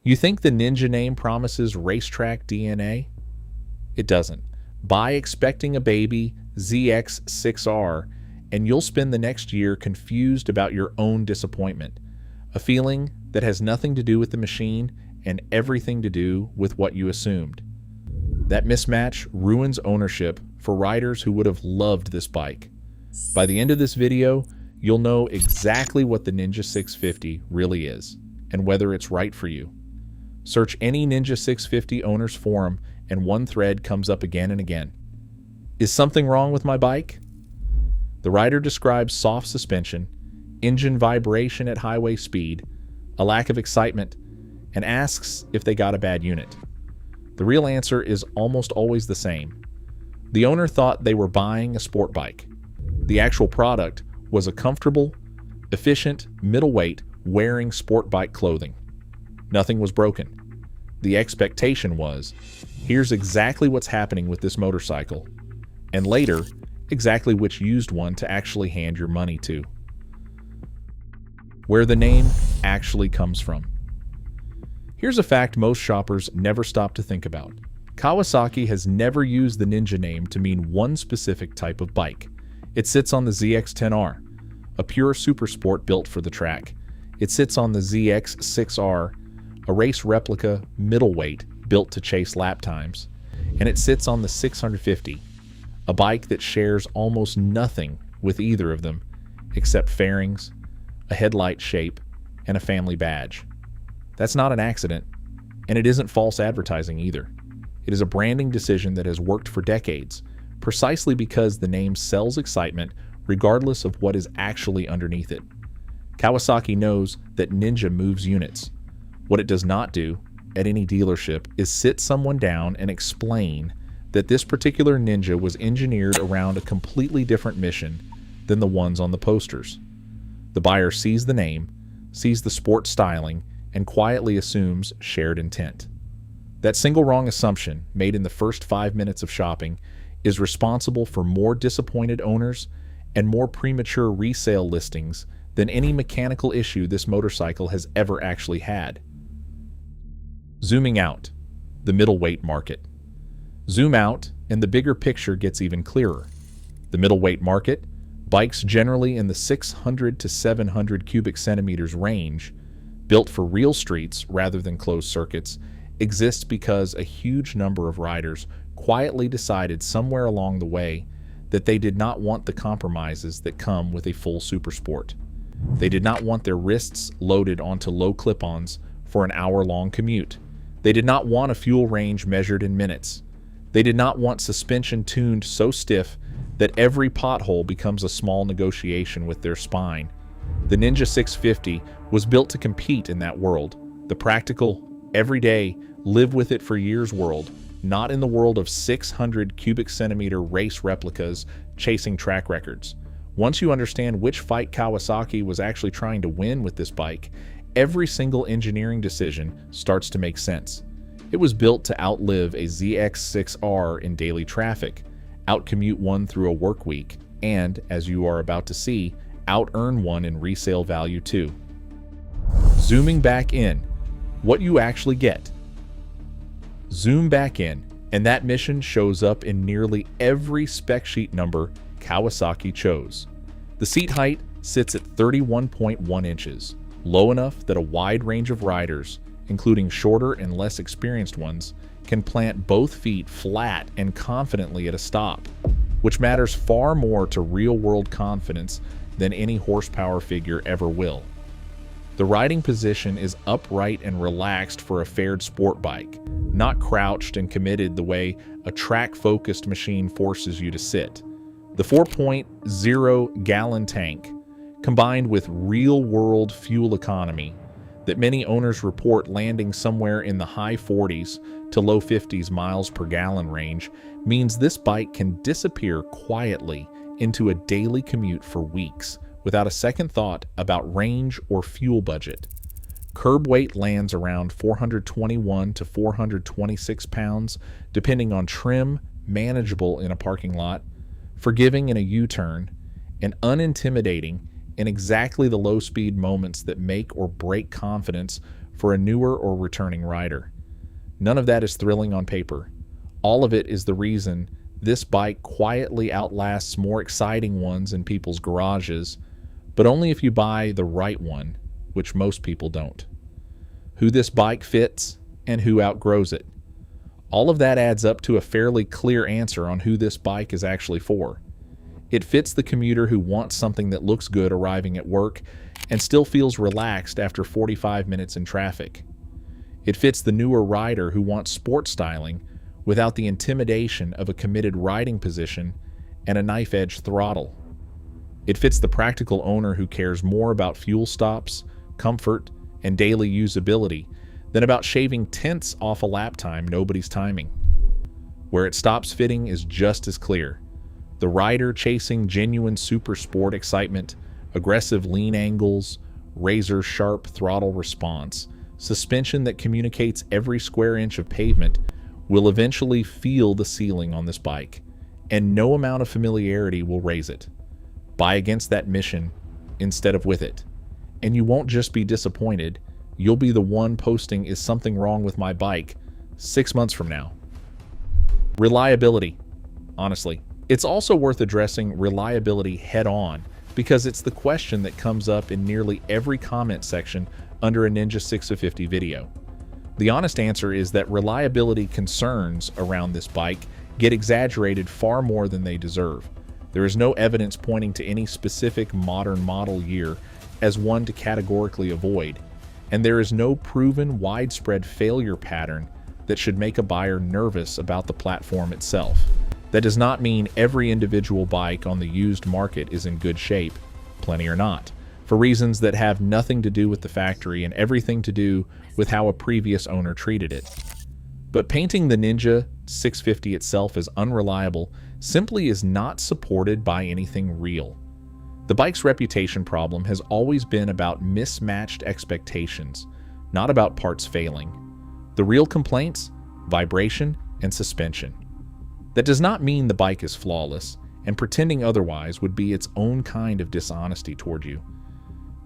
You think the Ninja name promises racetrack DNA? It doesn't. Buy expecting a baby ZX6R, and you'll spend the next year confused about your own disappointment, a feeling that has nothing to do with the machine and everything to do with what you assumed. That mismatch ruins ownership for riders who would have loved this bike. By the end of this video, you'll know exactly what the Ninja 650 really is and whether it's right for you. Search any Ninja 650 owners forum and one thread comes up again and again. Is something wrong with my bike? The rider describes soft suspension, engine vibration at highway speed, a lack of excitement, and asks if they got a bad unit. The real answer is almost always the same. The owner thought they were buying a sport bike. The actual product was a comfortable, efficient, middleweight, wearing sport bike clothing. Nothing was broken. The expectation was, here's exactly what's happening with this motorcycle, and later, exactly which used one to actually hand your money to. Where the name actually comes from. Here's a fact most shoppers never stop to think about. Kawasaki has never used the Ninja name to mean one specific type of bike. It sits on the ZX-10R, a pure supersport built for the track. It sits on the ZX-6R, a race replica middleweight built to chase lap times. And it sits on the 650, a bike that shares almost nothing with either of them except fairings, a headlight shape, and a family badge. That's not an accident, and it isn't false advertising either. It is a branding decision that has worked for decades, precisely because the name sells excitement regardless of what is actually underneath it. Kawasaki knows that Ninja moves units. What it does not do at any dealership is sit someone down and explain that this particular Ninja was engineered around a completely different mission than the ones on the posters. The buyer sees the name, sees the sport styling, and quietly assumes shared intent. That single wrong assumption, made in the first 5 minutes of shopping, is responsible for more disappointed owners and more premature resale listings than any mechanical issue this motorcycle has ever actually had. Zooming out, the middleweight market. Zoom out, and the bigger picture gets even clearer. The middleweight market, bikes generally in the 600 to 700 cubic centimeters range, built for real streets rather than closed circuits, exists because a huge number of riders quietly decided somewhere along the way that they did not want the compromises that come with a full supersport. They did not want their wrists loaded onto low clip-ons for an hour-long commute. They did not want a fuel range measured in minutes. They did not want suspension tuned so stiff that every pothole becomes a small negotiation with their spine. The Ninja 650 was built to compete in that world, the practical, everyday, live with it for years world, not in the world of 600 cubic centimeter race replicas chasing track records. Once you understand which fight Kawasaki was actually trying to win with this bike, every single engineering decision starts to make sense. It was built to outlive a ZX6R in daily traffic, outcommute one through a work week, and, as you are about to see, out-earn one in resale value too. Zooming back in, what you actually get. Zoom back in, and that mission shows up in nearly every spec sheet number Kawasaki chose. The seat height sits at 31.1 inches, low enough that a wide range of riders, including shorter and less experienced ones, can plant both feet flat and confidently at a stop, which matters far more to real-world confidence than any horsepower figure ever will. The riding position is upright and relaxed for a fared sport bike, not crouched and committed the way a track-focused machine forces you to sit. The 4.0-gallon tank, combined with real-world fuel economy that many owners report landing somewhere in the high 40s to low 50s miles per gallon range, means this bike can disappear quietly into a daily commute for weeks without a second thought about range or fuel budget. Curb weight lands around 421 to 426 pounds, depending on trim, manageable in a parking lot, forgiving in a U-turn, and unintimidating in exactly the low-speed moments that make or break confidence for a newer or returning rider. None of that is thrilling on paper. All of it is the reason this bike quietly outlasts more exciting ones in people's garages, but only if you buy the right one, which most people don't. Who this bike fits and who outgrows it. All of that adds up to a fairly clear answer on who this bike is actually for. It fits the commuter who wants something that looks good arriving at work and still feels relaxed after 45 minutes in traffic. It fits the newer rider who wants sport styling without the intimidation of a committed riding position and a knife-edge throttle. It fits the practical owner who cares more about fuel stops, comfort, and daily usability than about shaving tenths off a lap time nobody's timing. Where it stops fitting is just as clear. The rider chasing genuine super sport excitement, aggressive lean angles, razor-sharp throttle response, suspension that communicates every square inch of pavement will eventually feel the ceiling on this bike, and no amount of familiarity will raise it. Buy against that mission instead of with it. And you won't just be disappointed, you'll be the one posting "is something wrong with my bike" 6 months from now. Reliability. Honestly, it's also worth addressing reliability head-on because it's the question that comes up in nearly every comment section under a Ninja 650 video. The honest answer is that reliability concerns around this bike get exaggerated far more than they deserve. There is no evidence pointing to any specific modern model year as one to categorically avoid, and there is no proven widespread failure pattern that should make a buyer nervous about the platform itself. That does not mean every individual bike on the used market is in good shape, plenty are not, for reasons that have nothing to do with the factory and everything to do with how a previous owner treated it. But painting the Ninja 650 itself as unreliable simply is not supported by anything real. The bike's reputation problem has always been about mismatched expectations, not about parts failing. The real complaints? Vibration and suspension. That does not mean the bike is flawless, and pretending otherwise would be its own kind of dishonesty toward you.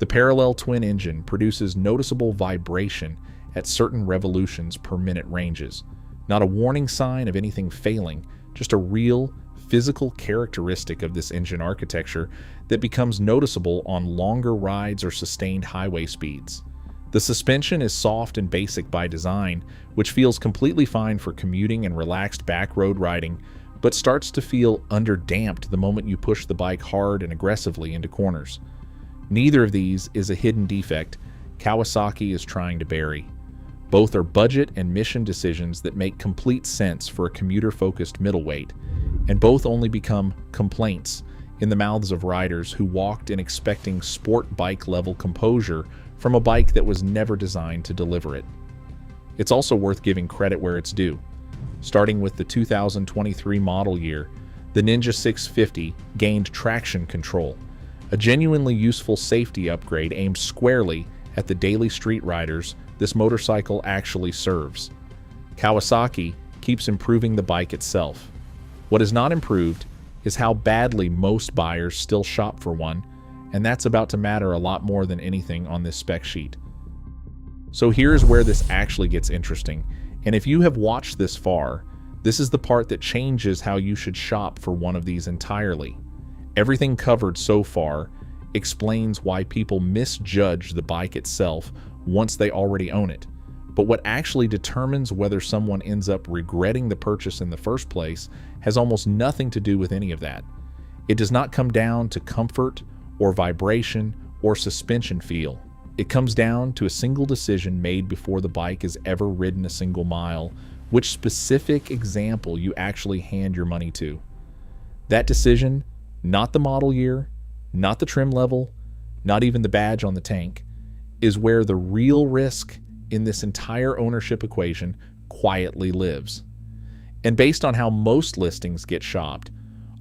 The parallel twin engine produces noticeable vibration at certain revolutions per minute ranges. Not a warning sign of anything failing, just a real, physical characteristic of this engine architecture that becomes noticeable on longer rides or sustained highway speeds. The suspension is soft and basic by design, which feels completely fine for commuting and relaxed back road riding, but starts to feel underdamped the moment you push the bike hard and aggressively into corners. Neither of these is a hidden defect Kawasaki is trying to bury. Both are budget and mission decisions that make complete sense for a commuter-focused middleweight, and both only become complaints in the mouths of riders who walked in expecting sport bike-level composure from a bike that was never designed to deliver it. It's also worth giving credit where it's due. Starting with the 2023 model year, the Ninja 650 gained traction control, a genuinely useful safety upgrade aimed squarely at the daily street riders this motorcycle actually serves. Kawasaki keeps improving the bike itself. What is not improved is how badly most buyers still shop for one, and that's about to matter a lot more than anything on this spec sheet. So here's where this actually gets interesting, and if you have watched this far, this is the part that changes how you should shop for one of these entirely. Everything covered so far explains why people misjudge the bike itself once they already own it. But what actually determines whether someone ends up regretting the purchase in the first place has almost nothing to do with any of that. It does not come down to comfort or vibration or suspension feel. It comes down to a single decision made before the bike has ever ridden a single mile, which specific example you actually hand your money to. That decision, not the model year, not the trim level, not even the badge on the tank, is where the real risk in this entire ownership equation quietly lives. And based on how most listings get shopped,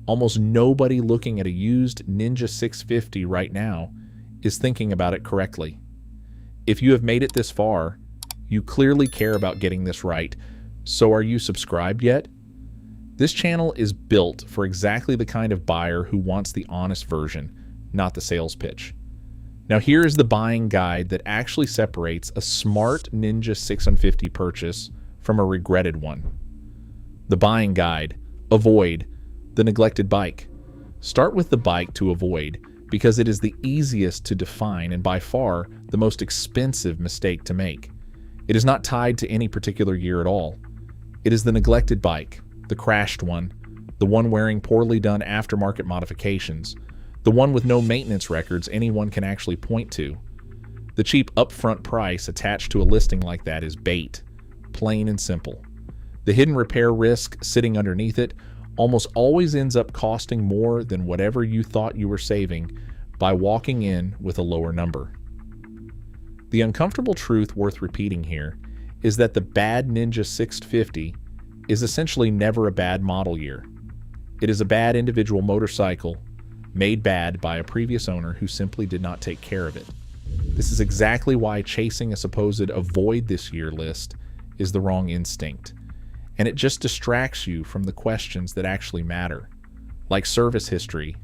almost nobody looking at a used Ninja 650 right now is thinking about it correctly. If you have made it this far, you clearly care about getting this right. So are you subscribed yet? This channel is built for exactly the kind of buyer who wants the honest version, not the sales pitch. Now here is the buying guide that actually separates a smart Ninja 650 purchase from a regretted one. The buying guide: avoid the neglected bike. Start with the bike to avoid because it is the easiest to define and by far the most expensive mistake to make. It is not tied to any particular year at all. It is the neglected bike, the crashed one, the one wearing poorly done aftermarket modifications, the one with no maintenance records anyone can actually point to. The cheap upfront price attached to a listing like that is bait, plain and simple. The hidden repair risk sitting underneath it almost always ends up costing more than whatever you thought you were saving by walking in with a lower number. The uncomfortable truth worth repeating here is that the bad Ninja 650 is essentially never a bad model year. It is a bad individual motorcycle made bad by a previous owner who simply did not take care of it. This is exactly why chasing a supposed avoid this year list is the wrong instinct, and it just distracts you from the questions that actually matter, like service history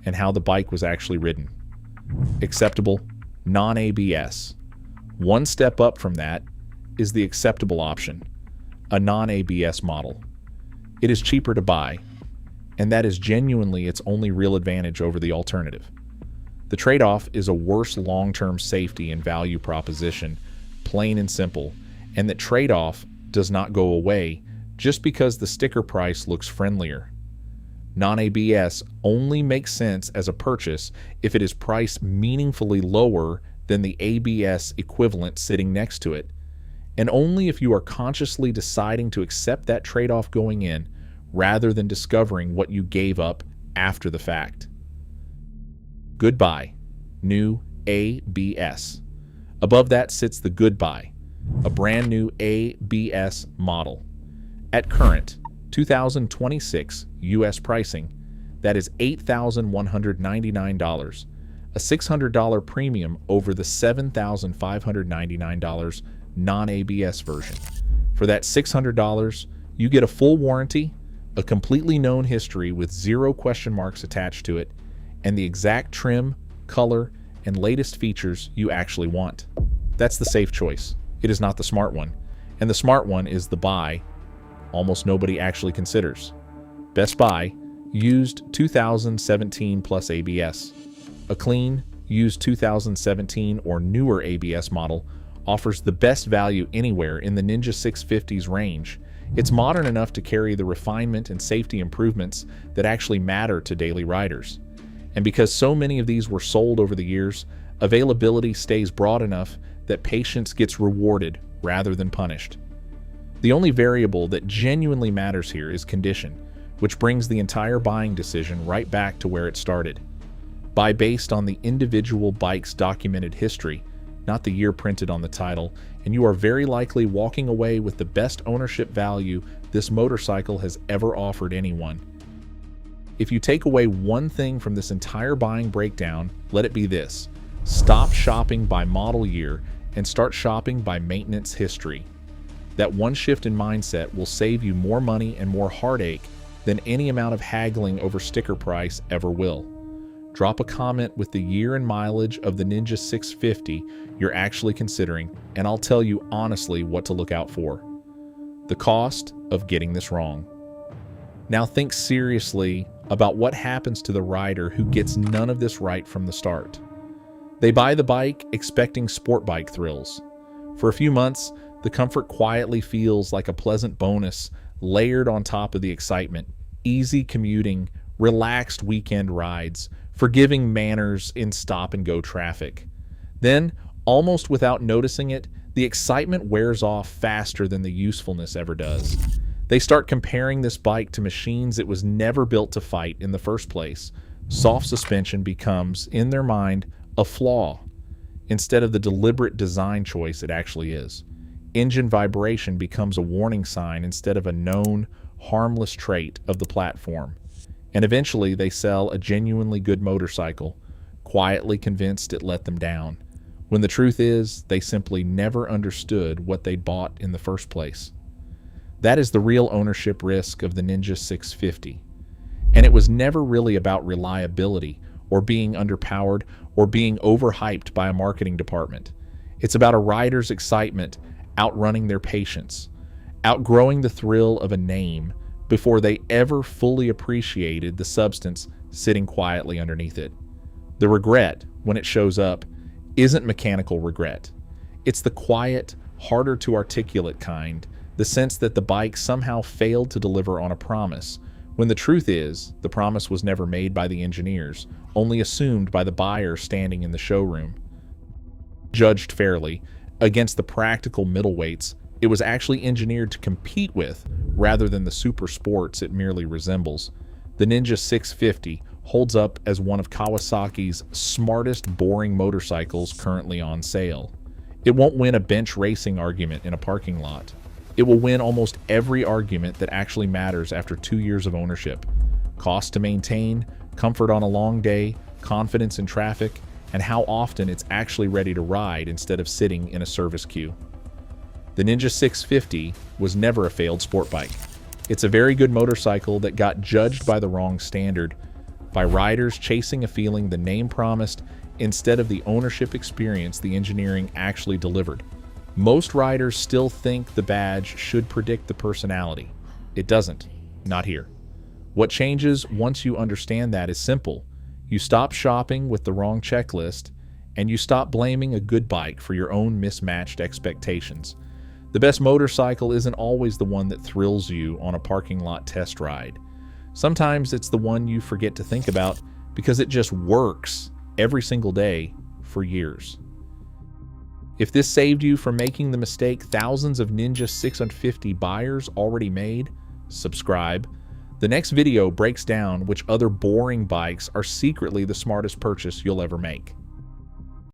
and how the bike was actually ridden. Acceptable, non-ABS. One step up from that is the acceptable option, a non-ABS model. It is cheaper to buy, and that is genuinely its only real advantage over the alternative. The trade-off is a worse long-term safety and value proposition, plain and simple, and that trade-off does not go away just because the sticker price looks friendlier. Non-ABS only makes sense as a purchase if it is priced meaningfully lower than the ABS equivalent sitting next to it, and only if you are consciously deciding to accept that trade-off going in rather than discovering what you gave up after the fact. Goodbye, new ABS. Above that sits the Goodbye, a brand new ABS model. At current 2026 US pricing, that is $8,199, a $600 premium over the $7,599 non-ABS version. For that $600, you get a full warranty, a completely known history with 0 question marks attached to it, and the exact trim, color, and latest features you actually want. That's the safe choice. It is not the smart one. And the smart one is the buy almost nobody actually considers. Best Buy, used 2017 plus ABS. A clean, used 2017 or newer ABS model offers the best value anywhere in the Ninja 650's range. It's modern enough to carry the refinement and safety improvements that actually matter to daily riders. And because so many of these were sold over the years, availability stays broad enough that patience gets rewarded rather than punished. The only variable that genuinely matters here is condition, which brings the entire buying decision right back to where it started. Buy based on the individual bike's documented history, not the year printed on the title, and you are very likely walking away with the best ownership value this motorcycle has ever offered anyone. If you take away one thing from this entire buying breakdown, let it be this: stop shopping by model year and start shopping by maintenance history. That one shift in mindset will save you more money and more heartache than any amount of haggling over sticker price ever will. Drop a comment with the year and mileage of the Ninja 650 you're actually considering, and I'll tell you honestly what to look out for. The cost of getting this wrong. Now think seriously about what happens to the rider who gets none of this right from the start. They buy the bike expecting sport bike thrills. For a few months, the comfort quietly feels like a pleasant bonus layered on top of the excitement. Easy commuting, relaxed weekend rides, forgiving manners in stop-and-go traffic. Then, almost without noticing it, the excitement wears off faster than the usefulness ever does. They start comparing this bike to machines it was never built to fight in the first place. Soft suspension becomes, in their mind, a flaw, instead of the deliberate design choice it actually is. Engine vibration becomes a warning sign instead of a known, harmless trait of the platform. And eventually they sell a genuinely good motorcycle, quietly convinced it let them down, when the truth is they simply never understood what they bought in the first place. That is the real ownership risk of the Ninja 650. And it was never really about reliability or being underpowered, or being overhyped by a marketing department. It's about a rider's excitement outrunning their patience, outgrowing the thrill of a name before they ever fully appreciated the substance sitting quietly underneath it. The regret, when it shows up, isn't mechanical regret. It's the quiet, harder to articulate kind, the sense that the bike somehow failed to deliver on a promise, when the truth is, the promise was never made by the engineers, only assumed by the buyer standing in the showroom. Judged fairly, against the practical middleweights, it was actually engineered to compete with, rather than the super sports it merely resembles. The Ninja 650 holds up as one of Kawasaki's smartest boring motorcycles currently on sale. It won't win a bench racing argument in a parking lot. It will win almost every argument that actually matters after 2 years of ownership. Cost to maintain, comfort on a long day, confidence in traffic, and how often it's actually ready to ride instead of sitting in a service queue. The Ninja 650 was never a failed sport bike. It's a very good motorcycle that got judged by the wrong standard, by riders chasing a feeling the name promised instead of the ownership experience the engineering actually delivered. Most riders still think the badge should predict the personality. It doesn't. Not here. What changes once you understand that is simple. You stop shopping with the wrong checklist, and you stop blaming a good bike for your own mismatched expectations. The best motorcycle isn't always the one that thrills you on a parking lot test ride. Sometimes it's the one you forget to think about because it just works every single day for years. If this saved you from making the mistake thousands of Ninja 650 buyers already made, subscribe. The next video breaks down which other boring bikes are secretly the smartest purchase you'll ever make.